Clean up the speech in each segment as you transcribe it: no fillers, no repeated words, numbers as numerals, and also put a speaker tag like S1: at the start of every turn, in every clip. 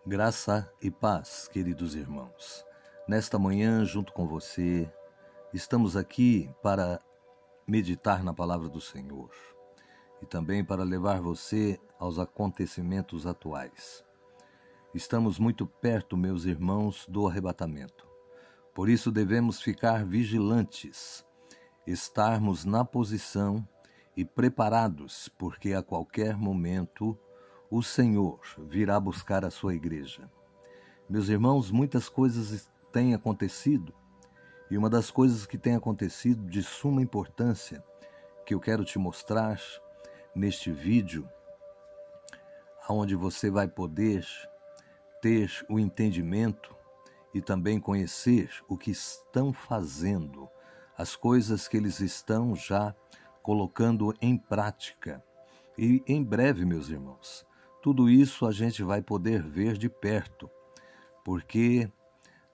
S1: Graça e paz, queridos irmãos. Nesta manhã, junto com você, estamos aqui para meditar na palavra do Senhor e também para levar você aos acontecimentos atuais. Estamos muito perto, meus irmãos, do arrebatamento. Por isso devemos ficar vigilantes, estarmos na posição e preparados, porque a qualquer momento o Senhor virá buscar a sua igreja. Meus irmãos, muitas coisas têm acontecido, e uma das coisas que tem acontecido de suma importância, que eu quero te mostrar neste vídeo, onde você vai poder ter o entendimento e também conhecer o que estão fazendo, as coisas que eles estão já colocando em prática. E em breve, meus irmãos, tudo isso a gente vai poder ver de perto, porque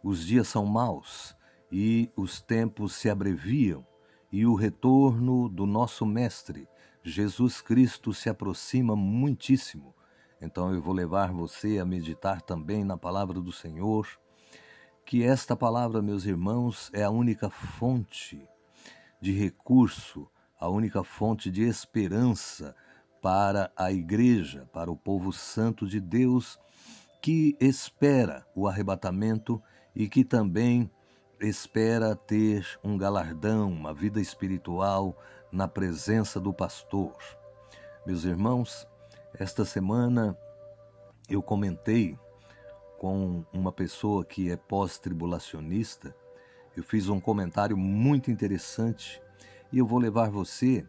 S1: os dias são maus e os tempos se abreviam e o retorno do nosso Mestre, Jesus Cristo, se aproxima muitíssimo. Então eu vou levar você a meditar também na palavra do Senhor, que esta palavra, meus irmãos, é a única fonte de recurso, a única fonte de esperança para a igreja, para o povo santo de Deus, que espera o arrebatamento e que também espera ter um galardão, uma vida espiritual na presença do pastor. Meus irmãos, esta semana eu comentei com uma pessoa que é pós-tribulacionista. Eu fiz um comentário muito interessante e eu vou levar você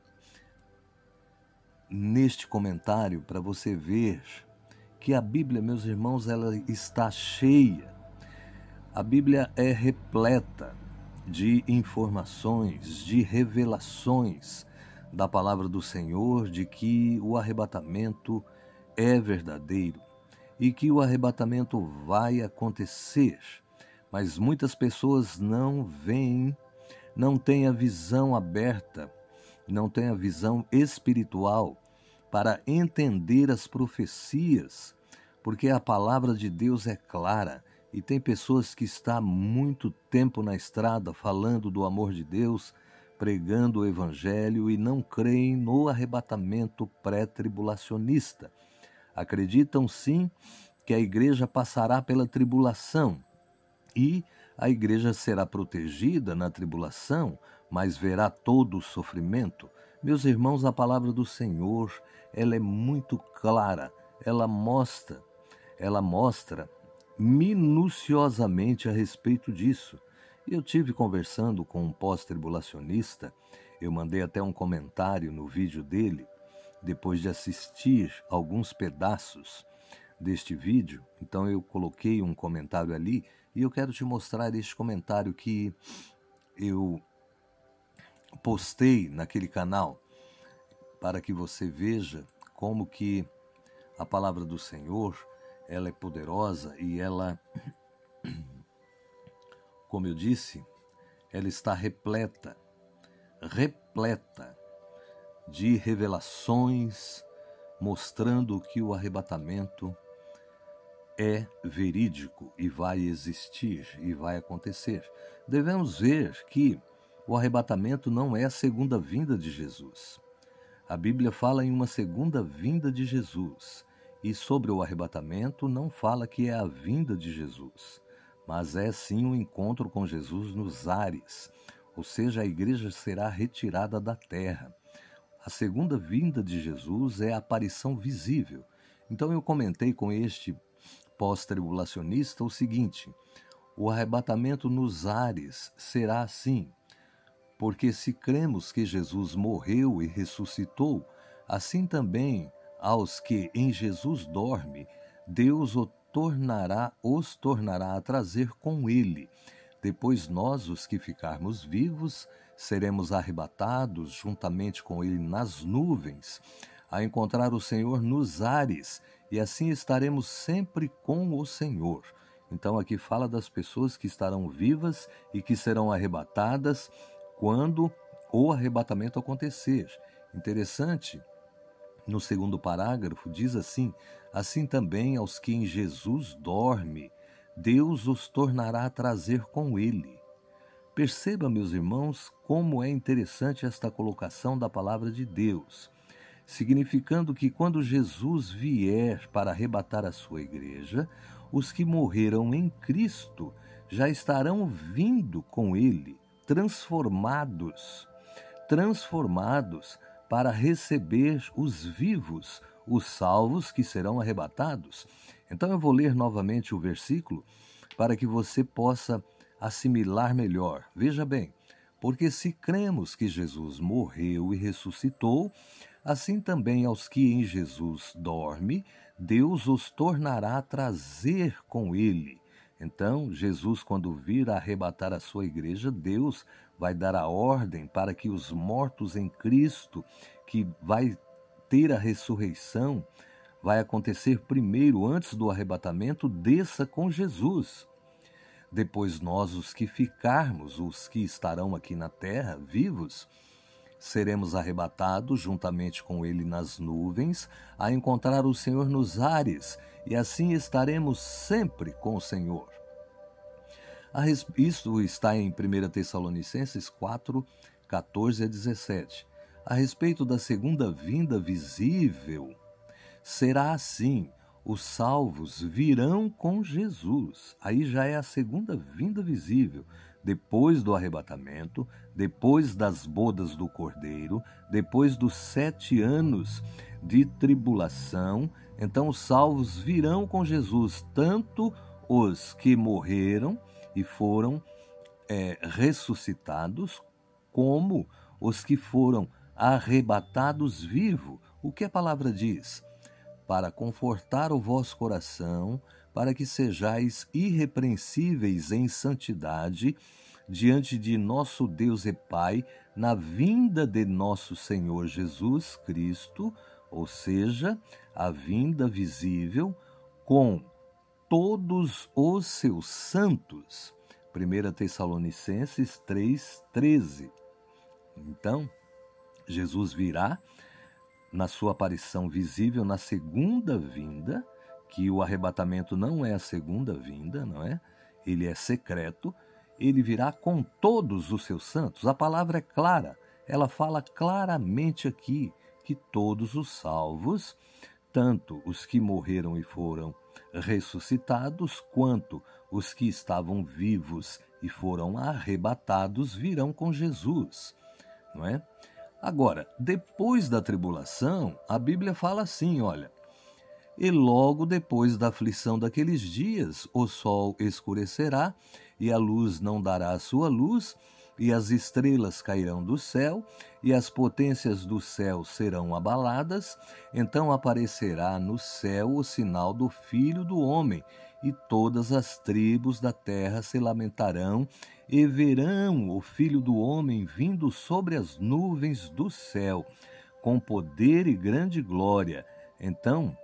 S1: neste comentário para você ver que a Bíblia, meus irmãos, ela está cheia. A Bíblia é repleta de informações, de revelações da palavra do Senhor, de que o arrebatamento é verdadeiro e que o arrebatamento vai acontecer. Mas muitas pessoas não veem, não têm a visão aberta, não têm a visão espiritual para entender as profecias, porque a palavra de Deus é clara e tem pessoas que estão há muito tempo na estrada falando do amor de Deus, pregando o evangelho e não creem no arrebatamento pré-tribulacionista. Acreditam sim que a igreja passará pela tribulação e a igreja será protegida na tribulação, mas verá todo o sofrimento. Meus irmãos, a palavra do Senhor, ela é muito clara, ela mostra minuciosamente a respeito disso. Eu tive conversando com um pós-tribulacionista, eu mandei até um comentário no vídeo dele, depois de assistir alguns pedaços deste vídeo, então eu coloquei um comentário ali e eu quero te mostrar este comentário que eu postei naquele canal para que você veja como que a palavra do Senhor, ela é poderosa e ela, como eu disse, ela está repleta de revelações mostrando que o arrebatamento é verídico e vai existir e vai acontecer. Devemos ver que o arrebatamento não é a segunda vinda de Jesus. A Bíblia fala em uma segunda vinda de Jesus e sobre o arrebatamento não fala que é a vinda de Jesus, mas é sim um encontro com Jesus nos ares, ou seja, a igreja será retirada da terra. A segunda vinda de Jesus é a aparição visível. Então eu comentei com este pós-tribulacionista o seguinte: o arrebatamento nos ares será assim, porque se cremos que Jesus morreu e ressuscitou, assim também aos que em Jesus dorme, Deus os tornará a trazer com ele. Depois nós, os que ficarmos vivos, seremos arrebatados juntamente com ele nas nuvens, a encontrar o Senhor nos ares, e assim estaremos sempre com o Senhor. Então aqui fala das pessoas que estarão vivas e que serão arrebatadas quando o arrebatamento acontecer. Interessante no segundo parágrafo, diz assim: assim também aos que em Jesus dorme, Deus os tornará a trazer com ele. Perceba, meus irmãos, como é interessante esta colocação da palavra de Deus, significando que quando Jesus vier para arrebatar a sua igreja, os que morreram em Cristo já estarão vindo com ele, transformados para receber os vivos, os salvos que serão arrebatados. Então eu vou ler novamente o versículo para que você possa assimilar melhor. Veja bem, porque se cremos que Jesus morreu e ressuscitou, assim também aos que em Jesus dorme, Deus os tornará a trazer com ele. Então, Jesus, quando vir a arrebatar a sua igreja, Deus vai dar a ordem para que os mortos em Cristo, que vai ter a ressurreição, vai acontecer primeiro, antes do arrebatamento, desça com Jesus. Depois nós, os que ficarmos, os que estarão aqui na terra, vivos, seremos arrebatados juntamente com ele nas nuvens, a encontrar o Senhor nos ares, e assim estaremos sempre com o Senhor. Isso está em 1 Tessalonicenses 4, 14 a 17. A respeito da segunda vinda visível, será assim: os salvos virão com Jesus. Aí já é a segunda vinda visível, depois do arrebatamento, depois das bodas do Cordeiro, depois dos 7 anos de tribulação. Então os salvos virão com Jesus, tanto os que morreram e foram ressuscitados, como os que foram arrebatados vivos. O que a palavra diz? Para confortar o vosso coração, para que sejais irrepreensíveis em santidade diante de nosso Deus e Pai, na vinda de nosso Senhor Jesus Cristo, ou seja, a vinda visível, com todos os seus santos. 1 Tessalonicenses 3,13. Então, Jesus virá na sua aparição visível na segunda vinda, que o arrebatamento não é a segunda vinda, não é? Ele é secreto. Ele virá com todos os seus santos. A palavra é clara, ela fala claramente aqui que todos os salvos, tanto os que morreram e foram ressuscitados, quanto os que estavam vivos e foram arrebatados, virão com Jesus, não é? Agora, depois da tribulação, a Bíblia fala assim, olha: e logo depois da aflição daqueles dias, o sol escurecerá, e a luz não dará a sua luz, e as estrelas cairão do céu, e as potências do céu serão abaladas. Então aparecerá no céu o sinal do Filho do Homem, e todas as tribos da terra se lamentarão, e verão o Filho do Homem vindo sobre as nuvens do céu, com poder e grande glória. Então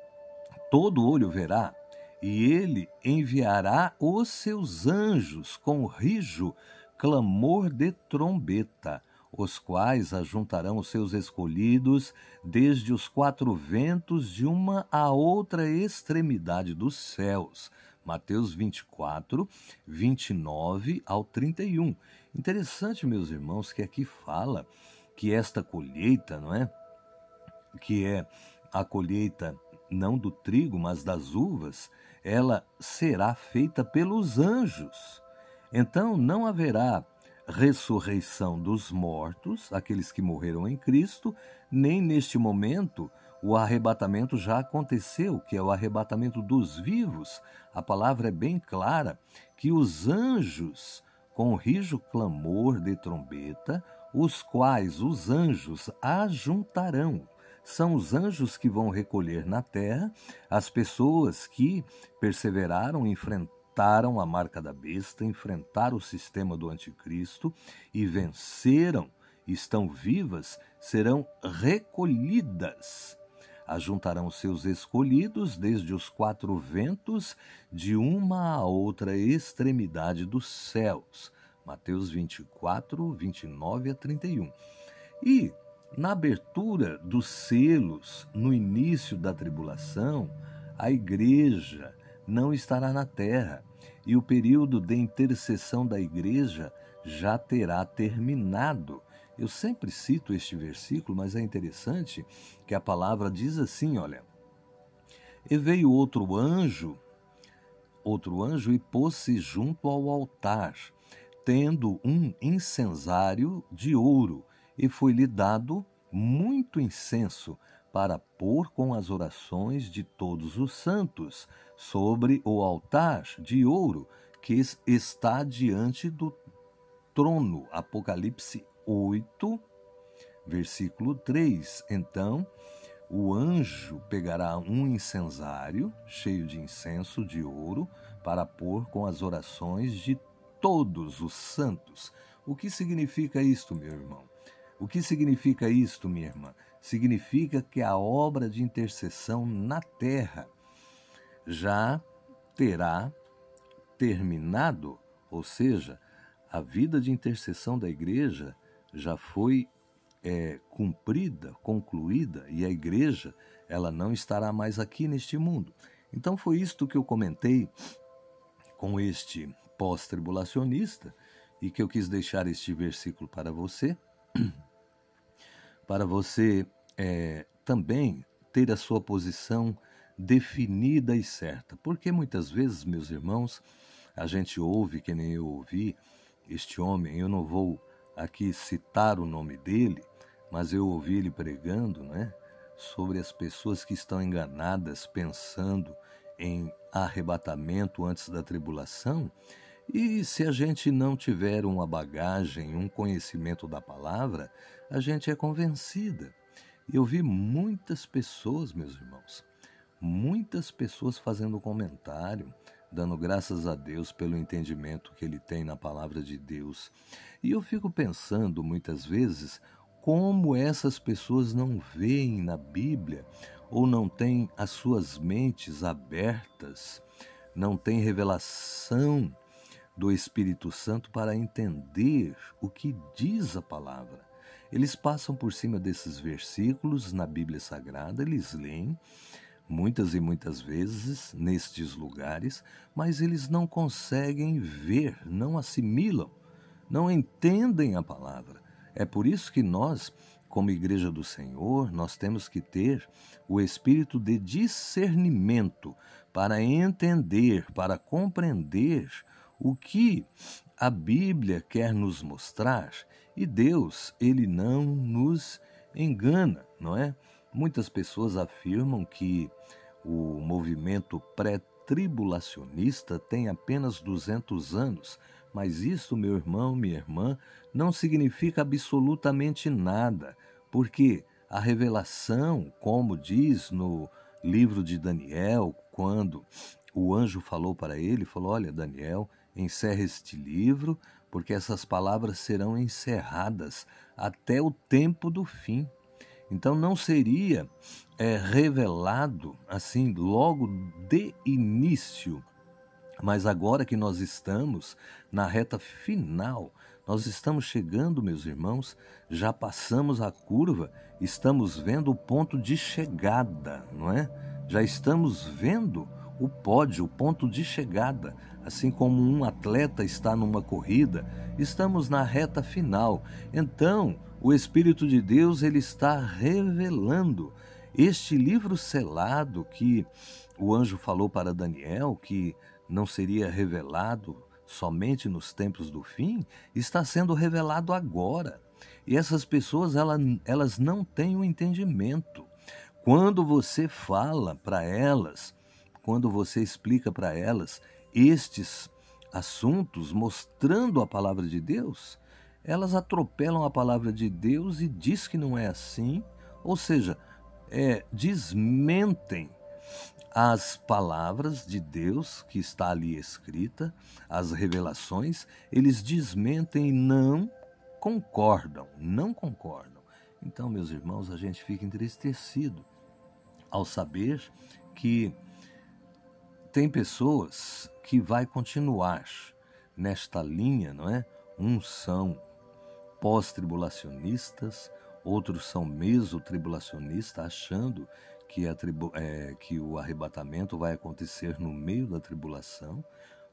S1: todo olho verá, e ele enviará os seus anjos com rijo, clamor de trombeta, os quais ajuntarão os seus escolhidos desde os 4 ventos, de uma a outra extremidade dos céus. Mateus 24, 29 ao 31. Interessante, meus irmãos, que aqui fala que esta colheita, não é? Que é a colheita não do trigo, mas das uvas, ela será feita pelos anjos. Então não haverá ressurreição dos mortos, aqueles que morreram em Cristo, nem neste momento o arrebatamento já aconteceu, que é o arrebatamento dos vivos. A palavra é bem clara que os anjos, com rijo clamor de trombeta, os quais os anjos ajuntarão. São os anjos que vão recolher na terra as pessoas que perseveraram, enfrentaram a marca da besta, enfrentaram o sistema do anticristo e venceram, estão vivas, serão recolhidas. Ajuntarão seus escolhidos desde os 4 ventos, de uma a outra extremidade dos céus. Mateus 24, 29 a 31. E Na abertura dos selos, no início da tribulação, a igreja não estará na terra e o período de intercessão da igreja já terá terminado. Eu sempre cito este versículo, mas é interessante que a palavra diz assim, olha: e veio outro anjo e pôs-se junto ao altar, tendo um incensário de ouro, e foi-lhe dado muito incenso para pôr com as orações de todos os santos sobre o altar de ouro que está diante do trono. Apocalipse 8, versículo 3. Então, o anjo pegará um incensário cheio de incenso de ouro para pôr com as orações de todos os santos. O que significa isto, meu irmão? O que significa isto, minha irmã? Significa que a obra de intercessão na terra já terá terminado, ou seja, a vida de intercessão da igreja já foi cumprida, concluída, e a igreja ela não estará mais aqui neste mundo. Então foi isto que eu comentei com este pós-tribulacionista e que eu quis deixar este versículo para você também ter a sua posição definida e certa. Porque muitas vezes, meus irmãos, a gente ouve, que nem eu ouvi, este homem, eu não vou aqui citar o nome dele, mas eu ouvi ele pregando, né, sobre as pessoas que estão enganadas, pensando em arrebatamento antes da tribulação. E se a gente não tiver uma bagagem, um conhecimento da palavra, a gente é convencida. Eu vi muitas pessoas, meus irmãos, muitas pessoas fazendo comentário, dando graças a Deus pelo entendimento que ele tem na palavra de Deus. E eu fico pensando muitas vezes como essas pessoas não veem na Bíblia ou não têm as suas mentes abertas, não têm revelação do Espírito Santo para entender o que diz a palavra. Eles passam por cima desses versículos na Bíblia Sagrada, eles leem muitas e muitas vezes nestes lugares, mas eles não conseguem ver, não assimilam, não entendem a palavra. É por isso que nós, como Igreja do Senhor, nós temos que ter o espírito de discernimento para entender, para compreender o que a Bíblia quer nos mostrar. E Deus, Ele não nos engana, não é? Muitas pessoas afirmam que o movimento pré-tribulacionista tem apenas 200 anos, mas isso, meu irmão, minha irmã, não significa absolutamente nada, porque a revelação, como diz no livro de Daniel, quando o anjo falou para ele, falou: olha, Daniel, encerra este livro, porque essas palavras serão encerradas até o tempo do fim. Então não seria revelado assim logo de início, mas agora que nós estamos na reta final, nós estamos chegando, meus irmãos, já passamos a curva, estamos vendo o ponto de chegada, não é? Já estamos vendo o pódio, o ponto de chegada, assim como um atleta está numa corrida, estamos na reta final. Então, o Espírito de Deus, ele está revelando este livro selado que o anjo falou para Daniel, que não seria revelado somente nos tempos do fim, está sendo revelado agora. E essas pessoas, elas não têm o entendimento. Quando você fala para elas, quando você explica para elas estes assuntos, mostrando a palavra de Deus, elas atropelam a palavra de Deus e diz que não é assim, ou seja, desmentem as palavras de Deus que está ali escrita, as revelações, eles desmentem e não concordam. Então, meus irmãos, a gente fica entristecido ao saber que tem pessoas que vai continuar nesta linha, não é? Uns são pós-tribulacionistas, outros são mesotribulacionistas, achando que o arrebatamento vai acontecer no meio da tribulação.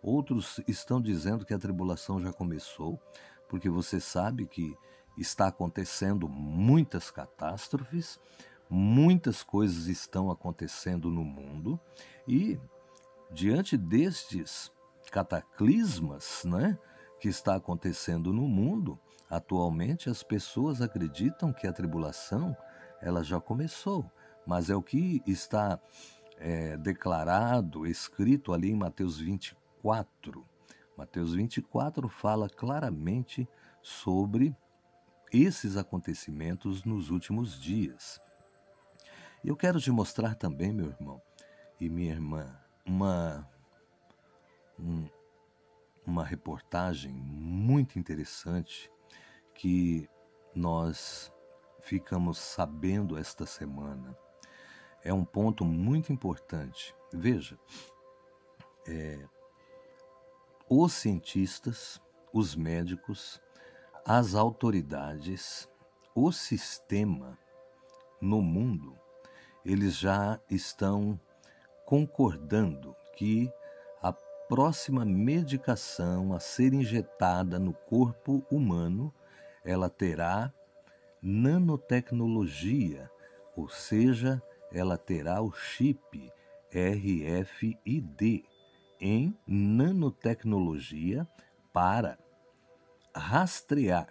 S1: Outros estão dizendo que a tribulação já começou, porque você sabe que está acontecendo muitas catástrofes, muitas coisas estão acontecendo no mundo, e diante destes cataclismas, né, que está acontecendo no mundo, atualmente as pessoas acreditam que a tribulação ela já começou, mas é o que está declarado, escrito ali em Mateus 24. Mateus 24 fala claramente sobre esses acontecimentos nos últimos dias. Eu quero te mostrar também, meu irmão e minha irmã, uma reportagem muito interessante que nós ficamos sabendo esta semana. É um ponto muito importante. Veja, os cientistas, os médicos, as autoridades, o sistema no mundo, eles já estão concordando que a próxima medicação a ser injetada no corpo humano, ela terá nanotecnologia, ou seja, ela terá o chip RFID em nanotecnologia para rastrear,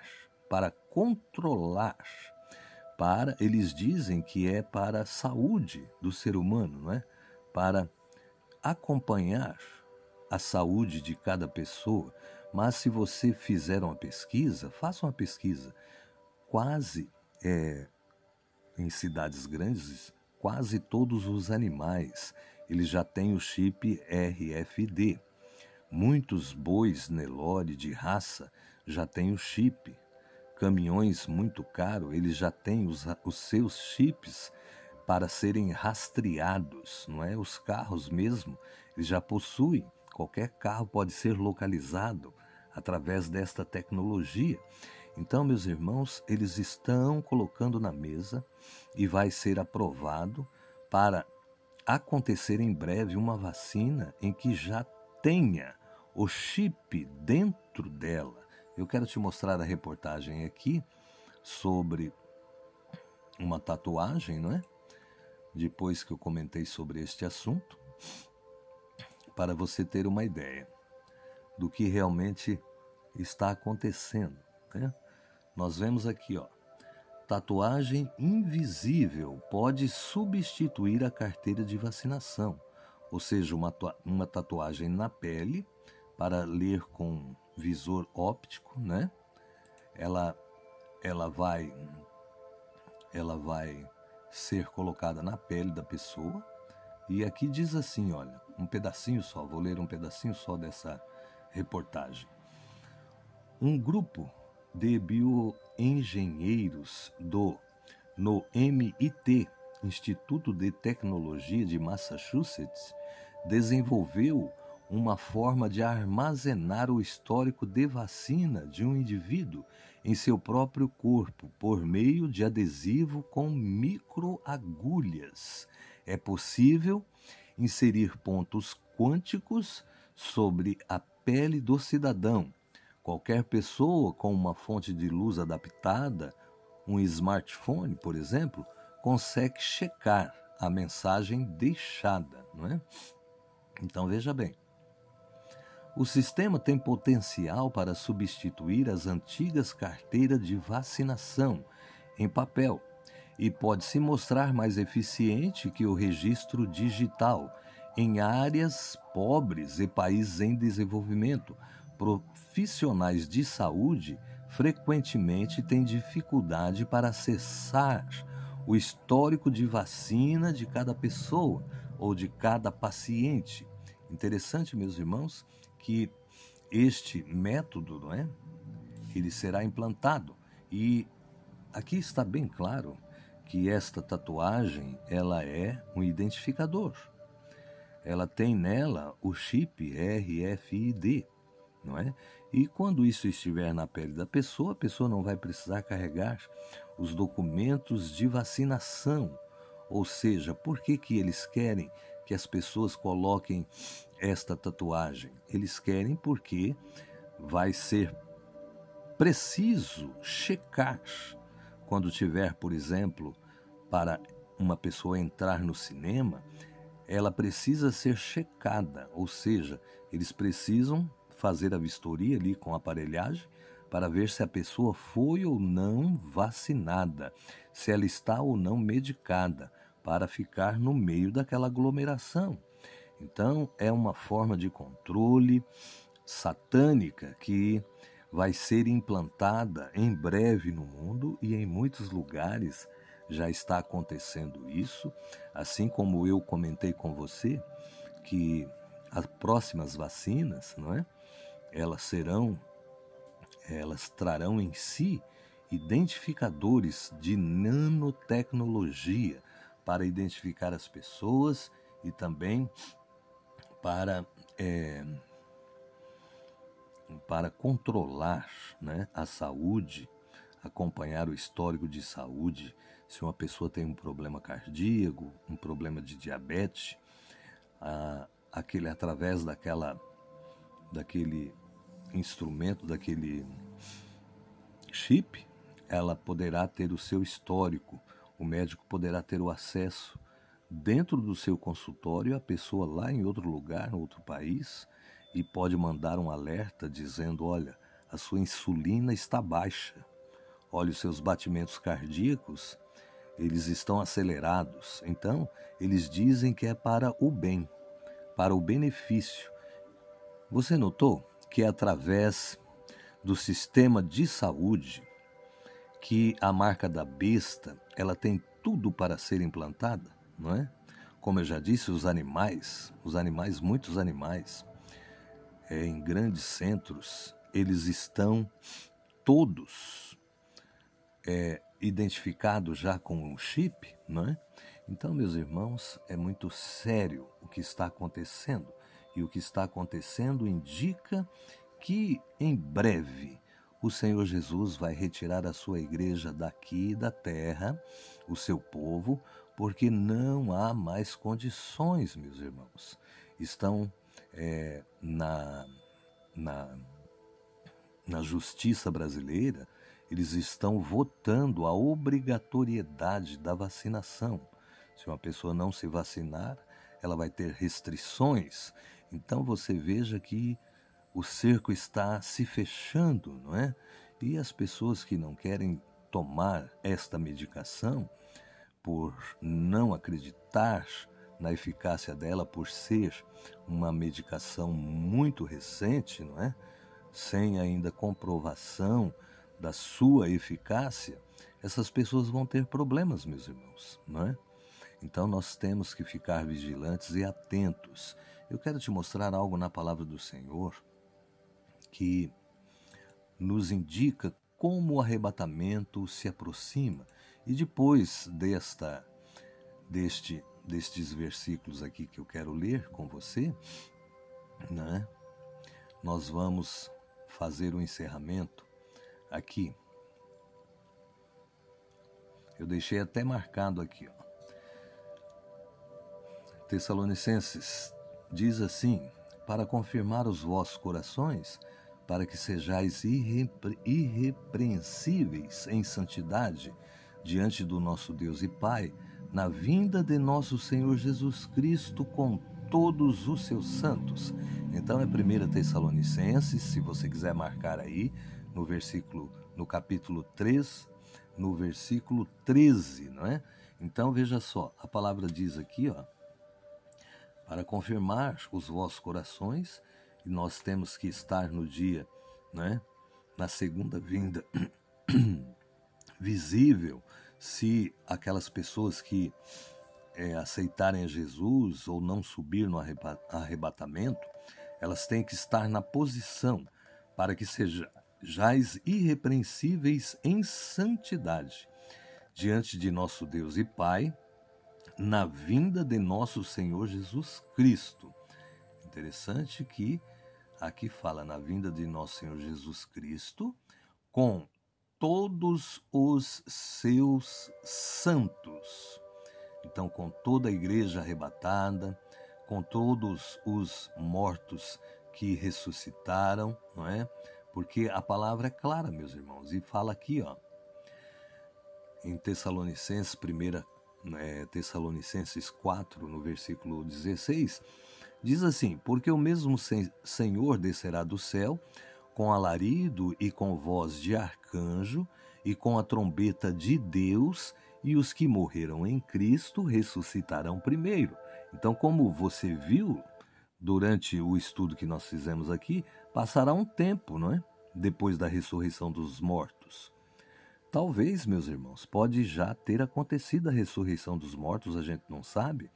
S1: para controlar, eles dizem que é para a saúde do ser humano, não é? Para acompanhar a saúde de cada pessoa. Mas se você fizer uma pesquisa, faça uma pesquisa, quase, em cidades grandes, quase todos os animais, eles já têm o chip RFID. Muitos bois Nelore de raça já têm o chip. Caminhões muito caros, eles já têm os seus chips para serem rastreados, não é? Os carros mesmo, eles já possuem. Qualquer carro pode ser localizado através desta tecnologia. Então, meus irmãos, eles estão colocando na mesa e vai ser aprovado para acontecer em breve uma vacina em que já tenha o chip dentro dela. Eu quero te mostrar a reportagem aqui sobre uma tatuagem, não é? Depois que eu comentei sobre este assunto, para você ter uma ideia do que realmente está acontecendo, né? Nós vemos aqui, ó, tatuagem invisível pode substituir a carteira de vacinação, ou seja, uma tatuagem na pele para ler com visor óptico, né? Ela vai ser colocada na pele da pessoa, e aqui diz assim, olha, um pedacinho só, vou ler um pedacinho só dessa reportagem. Um grupo de bioengenheiros no MIT, Instituto de Tecnologia de Massachusetts, desenvolveu uma forma de armazenar o histórico de vacina de um indivíduo em seu próprio corpo por meio de adesivo com microagulhas. É possível inserir pontos quânticos sobre a pele do cidadão. Qualquer pessoa com uma fonte de luz adaptada, um smartphone, por exemplo, consegue checar a mensagem deixada, não é? Então veja bem, o sistema tem potencial para substituir as antigas carteiras de vacinação em papel e pode se mostrar mais eficiente que o registro digital em áreas pobres e países em desenvolvimento. Profissionais de saúde frequentemente têm dificuldade para acessar o histórico de vacina de cada pessoa ou de cada paciente. Interessante, meus irmãos, que este método, não é? Ele será implantado. E aqui está bem claro que esta tatuagem, ela é um identificador. Ela tem nela o chip RFID, não é? E quando isso estiver na pele da pessoa, a pessoa não vai precisar carregar os documentos de vacinação. Ou seja, por que que eles querem que as pessoas coloquem esta tatuagem? Eles querem porque vai ser preciso checar quando tiver, por exemplo, para uma pessoa entrar no cinema, ela precisa ser checada, ou seja, eles precisam fazer a vistoria ali com a aparelhagem para ver se a pessoa foi ou não vacinada, se ela está ou não medicada, para ficar no meio daquela aglomeração. Então, é uma forma de controle satânica que vai ser implantada em breve no mundo e em muitos lugares já está acontecendo isso, assim como eu comentei com você que as próximas vacinas, não é? Elas trarão em si identificadores de nanotecnologia para identificar as pessoas e também para controlar, né, a saúde, acompanhar o histórico de saúde, se uma pessoa tem um problema cardíaco, um problema de diabetes, através daquele instrumento, daquele chip, ela poderá ter o seu histórico, o médico poderá ter o acesso dentro do seu consultório, a pessoa lá em outro lugar, em outro país, e pode mandar um alerta dizendo, olha, a sua insulina está baixa, olha, os seus batimentos cardíacos, eles estão acelerados. Então, eles dizem que é para o bem, para o benefício. Você notou que é através do sistema de saúde que a marca da besta, ela tem tudo para ser implantada, não é? Como eu já disse, muitos animais, em grandes centros, eles estão todos identificados já com um chip, não é? Então, meus irmãos, é muito sério o que está acontecendo. E o que está acontecendo indica que, em breve, o Senhor Jesus vai retirar a sua igreja daqui da terra, o seu povo, porque não há mais condições, meus irmãos. Estão na justiça brasileira, eles estão votando a obrigatoriedade da vacinação. Se uma pessoa não se vacinar, ela vai ter restrições. Então você veja que o cerco está se fechando, não é? E as pessoas que não querem tomar esta medicação, por não acreditar na eficácia dela, por ser uma medicação muito recente, não é? Sem ainda comprovação da sua eficácia, essas pessoas vão ter problemas, meus irmãos, não é? Então nós temos que ficar vigilantes e atentos. Eu quero te mostrar algo na palavra do Senhor que nos indica como o arrebatamento se aproxima. E depois destes versículos aqui que eu quero ler com você, né, nós vamos fazer um encerramento aqui. Eu deixei até marcado aqui, ó. Tessalonicenses diz assim: para confirmar os vossos corações, para que sejais irrepreensíveis em santidade diante do nosso Deus e Pai, na vinda de nosso Senhor Jesus Cristo com todos os seus santos. Então é 1 Tessalonicenses, se você quiser marcar aí, no capítulo 3, no versículo 13, não é? Então veja só, a palavra diz aqui, ó, para confirmar os vossos corações, e nós temos que estar no dia, né, na segunda vinda visível, se aquelas pessoas que aceitarem a Jesus ou não subir no arrebatamento, elas têm que estar na posição para que sejais irrepreensíveis em santidade diante de nosso Deus e Pai, na vinda de nosso Senhor Jesus Cristo. Interessante que aqui fala na vinda de nosso Senhor Jesus Cristo com todos os seus santos. Então, com toda a igreja arrebatada, com todos os mortos que ressuscitaram, não é? Porque a palavra é clara, meus irmãos, e fala aqui, ó, em Tessalonicenses, Tessalonicenses 4, no versículo 16, diz assim: porque o mesmo Senhor descerá do céu, com alarido e com voz de arcanjo, e com a trombeta de Deus, e os que morreram em Cristo ressuscitarão primeiro. Então, como você viu, durante o estudo que nós fizemos aqui, passará um tempo, não é? Depois da ressurreição dos mortos. Talvez, meus irmãos, pode já ter acontecido a ressurreição dos mortos, a gente não sabe.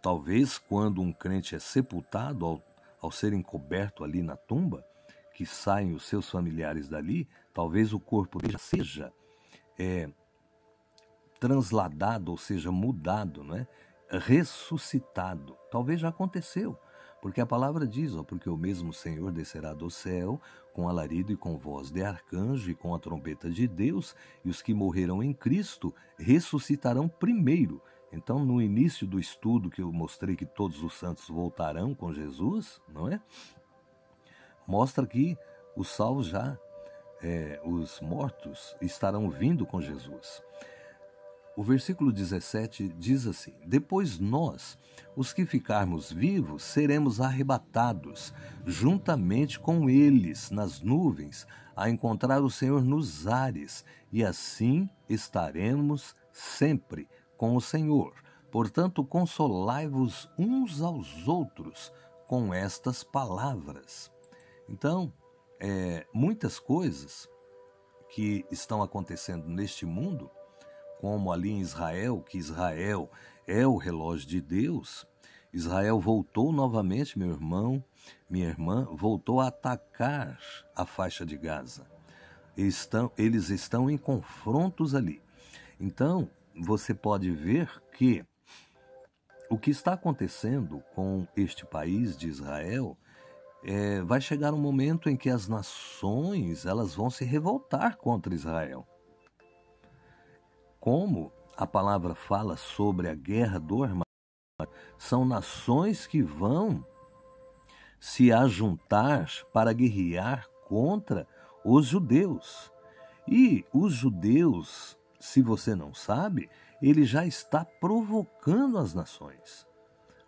S1: Talvez quando um crente é sepultado, ao ser encoberto ali na tumba, que saem os seus familiares dali, talvez o corpo dele já seja transladado, ou seja, mudado, não é? Ressuscitado. Talvez já aconteceu. Porque a palavra diz, ó, porque o mesmo Senhor descerá do céu, com alarido e com voz de arcanjo e com a trombeta de Deus, e os que morreram em Cristo ressuscitarão primeiro. Então, no início do estudo que eu mostrei que todos os santos voltarão com Jesus, não é? Mostra que os salvos já, os mortos, estarão vindo com Jesus. O versículo 17 diz assim: depois nós, os que ficarmos vivos, seremos arrebatados, juntamente com eles, nas nuvens, a encontrar o Senhor nos ares, e assim estaremos sempre com o Senhor. Portanto, consolai-vos uns aos outros com estas palavras. Então, muitas coisas que estão acontecendo neste mundo, como ali em Israel, que Israel é o relógio de Deus, Israel voltou novamente, meu irmão, minha irmã, voltou a atacar a faixa de Gaza. Eles estão em confrontos ali. Então, você pode ver que o que está acontecendo com este país de Israel, vai chegar um momento em que as nações elas vão se revoltar contra Israel. Como a palavra fala sobre a guerra do Armagedon, são nações que vão se ajuntar para guerrear contra os judeus. E os judeus, se você não sabe, ele já está provocando as nações.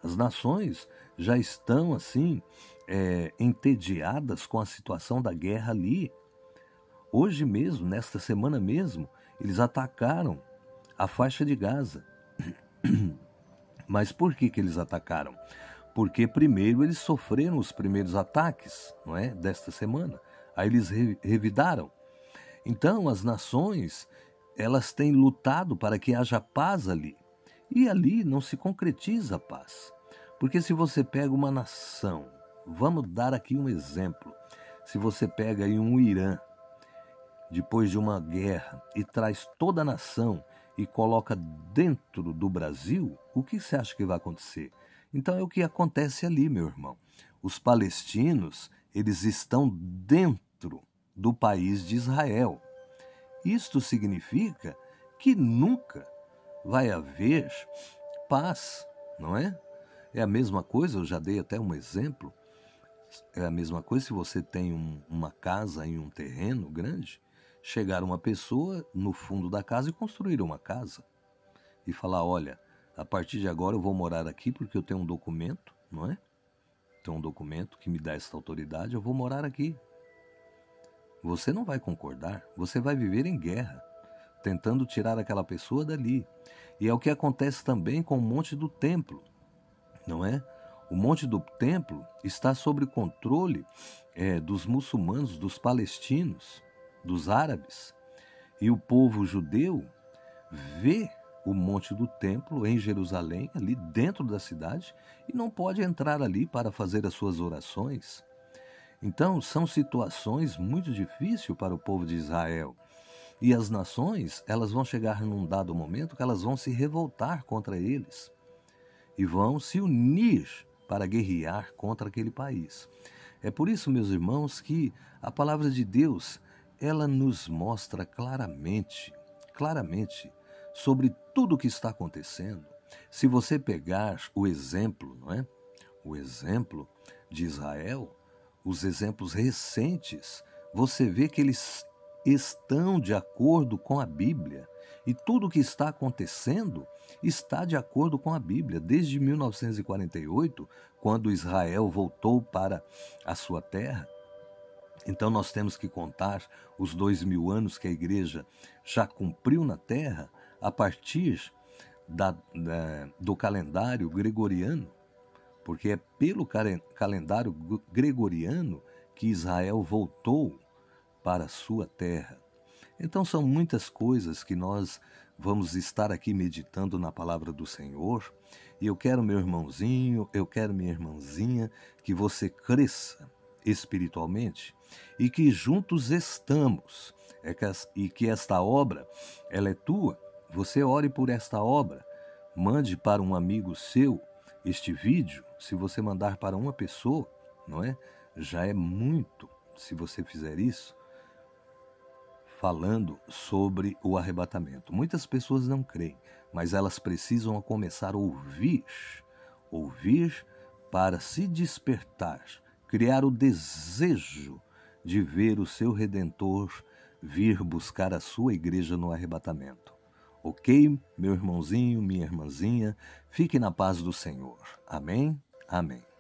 S1: As nações já estão assim, entediadas com a situação da guerra ali. Hoje mesmo, nesta semana mesmo, eles atacaram a faixa de Gaza. Mas por que eles atacaram? Porque primeiro eles sofreram os primeiros ataques, não é, desta semana. Aí eles revidaram. Então as nações, elas têm lutado para que haja paz ali. E ali não se concretiza a paz. Porque se você pega uma nação, vamos dar aqui um exemplo. Se você pega aí um Irã, depois de uma guerra, e traz toda a nação e coloca dentro do Brasil, o que você acha que vai acontecer? Então é o que acontece ali, meu irmão. Os palestinos, eles estão dentro do país de Israel. Isto significa que nunca vai haver paz, não é? É a mesma coisa, eu já dei até um exemplo, é a mesma coisa se você tem uma casa em um terreno grande, chegar uma pessoa no fundo da casa e construir uma casa e falar, olha, a partir de agora eu vou morar aqui porque eu tenho um documento, não é? Tenho um documento que me dá essa autoridade, eu vou morar aqui. Você não vai concordar, você vai viver em guerra, tentando tirar aquela pessoa dali. E é o que acontece também com o Monte do Templo, não é? O Monte do Templo está sob controle dos muçulmanos, dos palestinos, dos árabes. E o povo judeu vê o Monte do Templo em Jerusalém, ali dentro da cidade, e não pode entrar ali para fazer as suas orações. Então, são situações muito difíceis para o povo de Israel. E as nações, elas vão chegar num dado momento que elas vão se revoltar contra eles e vão se unir para guerrear contra aquele país. É por isso, meus irmãos, que a palavra de Deus, ela nos mostra claramente, sobre tudo o que está acontecendo. Se você pegar o exemplo, não é? O exemplo de Israel, os exemplos recentes, você vê que eles estão de acordo com a Bíblia. E tudo o que está acontecendo está de acordo com a Bíblia. Desde 1948, quando Israel voltou para a sua terra, então nós temos que contar os 2000 anos que a igreja já cumpriu na terra a partir do calendário gregoriano, porque é pelo calendário gregoriano que Israel voltou para a sua terra. Então são muitas coisas que nós vamos estar aqui meditando na palavra do Senhor, e eu quero, meu irmãozinho, eu quero, minha irmãzinha, que você cresça espiritualmente e que juntos estamos, e que esta obra, ela é tua. Você ore por esta obra, mande para um amigo seu este vídeo. Se você mandar para uma pessoa, não é? Já é muito, se você fizer isso, falando sobre o arrebatamento. Muitas pessoas não creem, mas elas precisam começar a ouvir para se despertar, criar o desejo de ver o seu Redentor vir buscar a sua igreja no arrebatamento. Ok, meu irmãozinho, minha irmãzinha, fique na paz do Senhor. Amém? Amém.